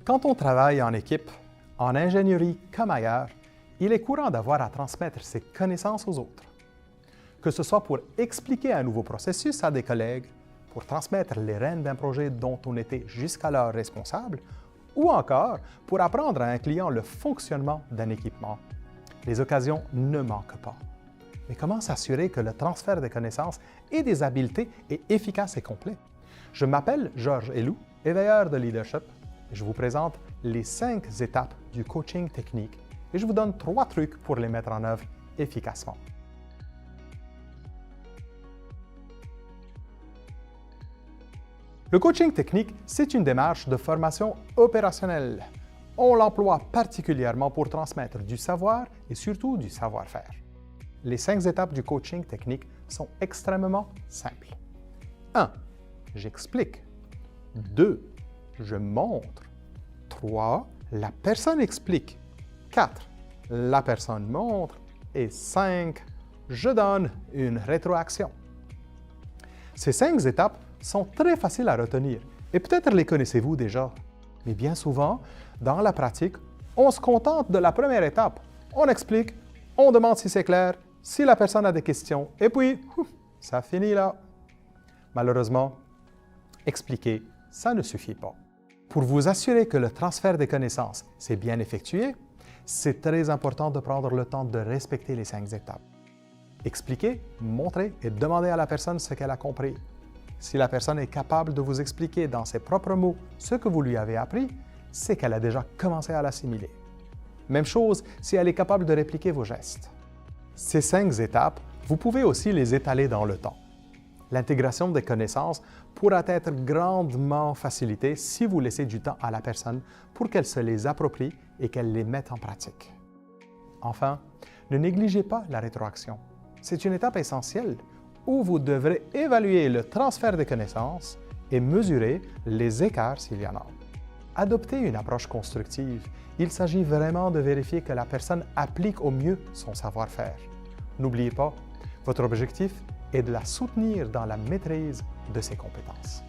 Quand on travaille en équipe, en ingénierie comme ailleurs, il est courant d'avoir à transmettre ses connaissances aux autres. Que ce soit pour expliquer un nouveau processus à des collègues, pour transmettre les rênes d'un projet dont on était jusqu'alors responsable, ou encore pour apprendre à un client le fonctionnement d'un équipement. Les occasions ne manquent pas. Mais comment s'assurer que le transfert des connaissances et des habiletés est efficace et complet? Je m'appelle Georges Helou, éveilleur de leadership. Je vous présente les 5 étapes du coaching technique et je vous donne 3 trucs pour les mettre en œuvre efficacement. Le coaching technique, c'est une démarche de formation opérationnelle. On l'emploie particulièrement pour transmettre du savoir et surtout du savoir-faire. Les 5 étapes du coaching technique sont extrêmement simples. 1. J'explique. 2. Je montre. 3. La personne explique. 4. La personne montre. Et 5. Je donne une rétroaction. Ces 5 étapes sont très faciles à retenir et peut-être les connaissez-vous déjà. Mais bien souvent, dans la pratique, on se contente de la première étape. On explique, on demande si c'est clair, si la personne a des questions, et puis, ça finit là. Malheureusement, expliquer, ça ne suffit pas. Pour vous assurer que le transfert des connaissances s'est bien effectué, c'est très important de prendre le temps de respecter les 5 étapes. Expliquer, montrer et demander à la personne ce qu'elle a compris. Si la personne est capable de vous expliquer dans ses propres mots ce que vous lui avez appris, c'est qu'elle a déjà commencé à l'assimiler. Même chose si elle est capable de répliquer vos gestes. Ces 5 étapes, vous pouvez aussi les étaler dans le temps. L'intégration des connaissances pourra être grandement facilitée si vous laissez du temps à la personne pour qu'elle se les approprie et qu'elle les mette en pratique. Enfin, ne négligez pas la rétroaction. C'est une étape essentielle où vous devrez évaluer le transfert des connaissances et mesurer les écarts s'il y en a. Adoptez une approche constructive. Il s'agit vraiment de vérifier que la personne applique au mieux son savoir-faire. N'oubliez pas, votre objectif est de la soutenir dans la maîtrise de ses compétences.